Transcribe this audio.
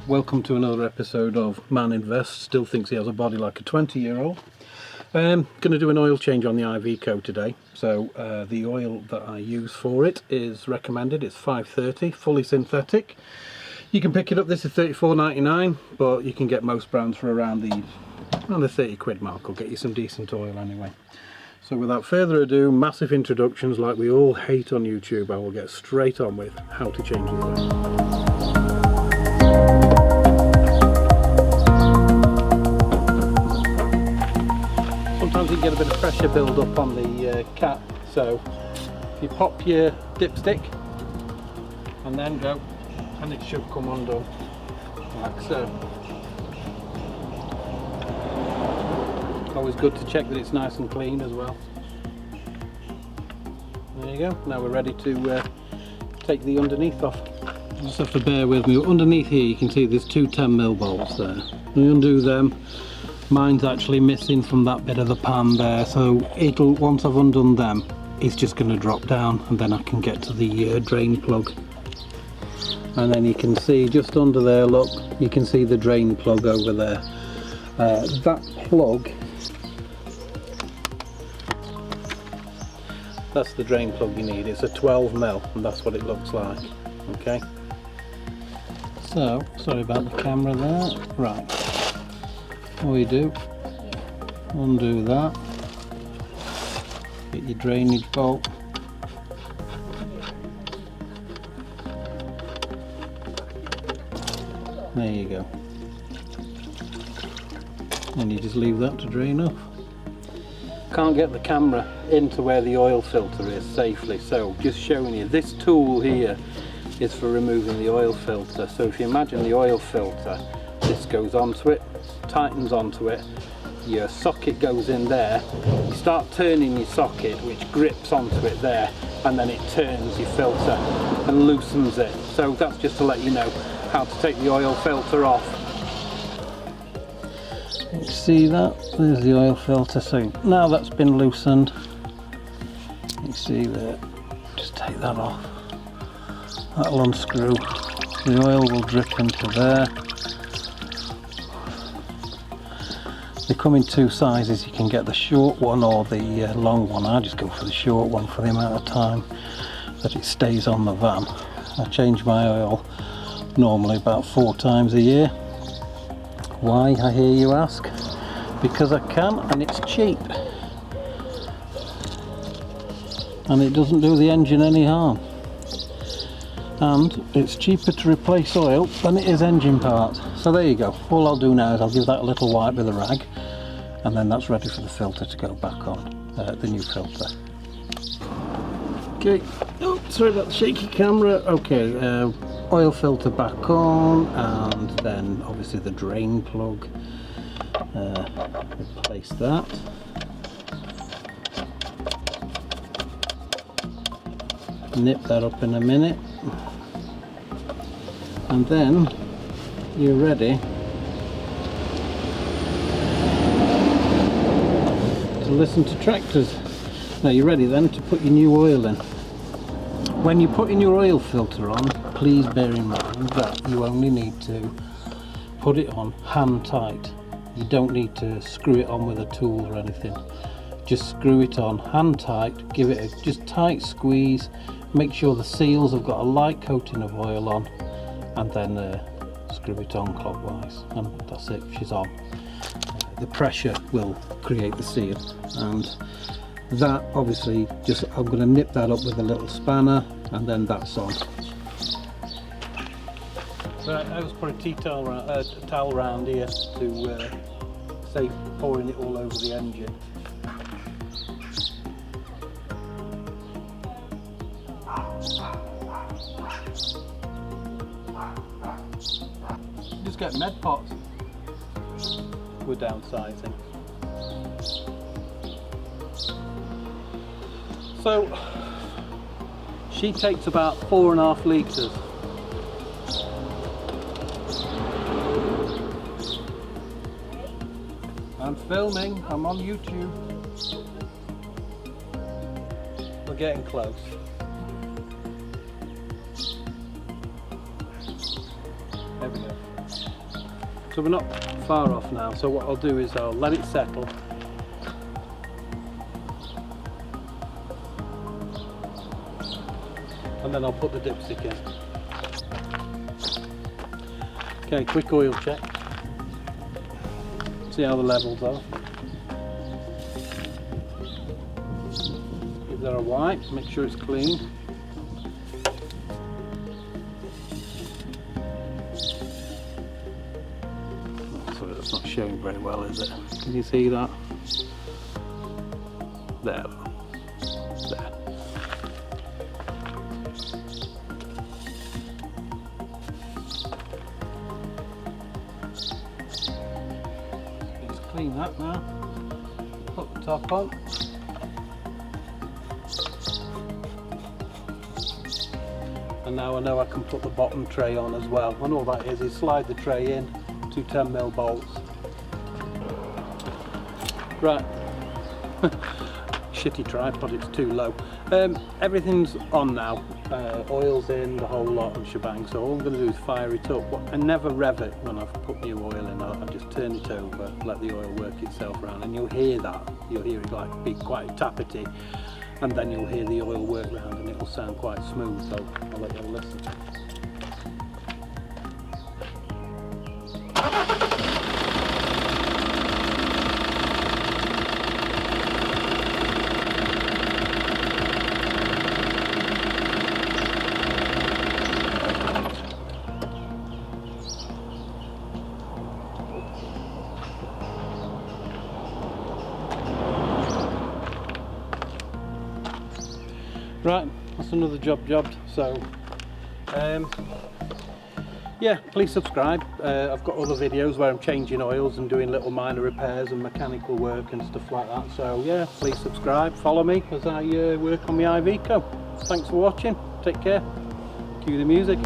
Welcome to another episode of Man Invest. Still thinks he has a body like a 20-year-old. Going to do an oil change on the Iveco today. So the oil that I use for it is recommended. It's 530, fully synthetic. You can pick it up. This is $34.99, but you can get most brands for around the 30 quid mark. Will get you some decent oil anyway. So without further ado, massive introductions like we all hate on YouTube. I will get straight on with how to change the oil. Sometimes you get a bit of pressure build up on the cap, so if you pop your dipstick and then go, and it should come undone like so. Always good to check that it's nice and clean as well. There you go. Now we're ready to take the underneath off. You just have to bear with me. Underneath here you can see there's two 10mm bolts there. We undo them. Mine's actually missing from that bit of the pan there, so it'll, once I've undone them, it's just going to drop down and then I can get to the drain plug. And then you can see just under there, look, you can see the drain plug over there. That plug, that's the drain plug you need. It's a 12mm and that's what it looks like. Okay, so sorry about the camera there. Right, what we do, undo that, get your drainage bolt, there you go, and you just leave that to drain off. Can't get the camera into where the oil filter is safely, so just showing you, this tool here is for removing the oil filter. So if you imagine the oil filter, this goes onto it, tightens onto it, your socket goes in there, you start turning your socket which grips onto it there, and then it turns your filter and loosens it. So that's just to let you know how to take the oil filter off. You see that? There's the oil filter. So now that's been loosened, you see there, just take that off. That'll unscrew, the oil will drip into there. They come in two sizes, you can get the short one or the long one. I just go for the short one for the amount of time that it stays on the van. I change my oil normally about 4 times a year. Why, I hear you ask? Because I can, and it's cheap. And it doesn't do the engine any harm. And it's cheaper to replace oil than it is engine parts. So there you go. All I'll do now is I'll give that a little wipe with a rag, and then that's ready for the filter to go back on, the new filter. Okay, oh, sorry about the shaky camera. Okay, oil filter back on, and then obviously the drain plug. Replace that. Nip that up in a minute, and then you're ready to listen to tractors. Now you're ready then to put your new oil in. When you're putting your oil filter on, please bear in mind that you only need to put it on hand tight. You don't need to screw it on with a tool or anything. Just screw it on hand tight, give it a just tight squeeze, make sure the seals have got a light coating of oil on, and then screw it on clockwise, and that's it, she's on. The pressure will create the seal, and that obviously just, I'm going to nip that up with a little spanner, and then that's on. So I just put a tea towel around here to save pouring it all over the engine. Just get med pots. We're downsizing. So she takes about 4.5 litres. I'm filming, I'm on YouTube. We're getting close. There we go. So we're not far off now, so what I'll do is I'll let it settle. And then I'll put the dipstick in. Okay, quick oil check. See how the levels are. Give that a wipe, make sure it's clean. Sorry, that's not showing very well, is it? Can you see that? There. There. Let's clean that now. Put the top on. And now I know I can put the bottom tray on as well. And all that is slide the tray in, 2 10mm bolts. Right. Shitty tripod, it's too low. Everything's on now. Oil's in, the whole lot and shebang. So all I'm going to do is fire it up. I never rev it when I've put new oil in. I just turn it over, let the oil work itself around, and you'll hear that. You'll hear it like be quite tappety, and then you'll hear the oil work round and it will sound quite smooth. So I'll let you have a listen. Right, that's another job jobbed. So yeah, please subscribe. I've got other videos where I'm changing oils and doing little minor repairs and mechanical work and stuff like that. So yeah, please subscribe, follow me as I work on my Iveco. Thanks for watching, take care, cue the music.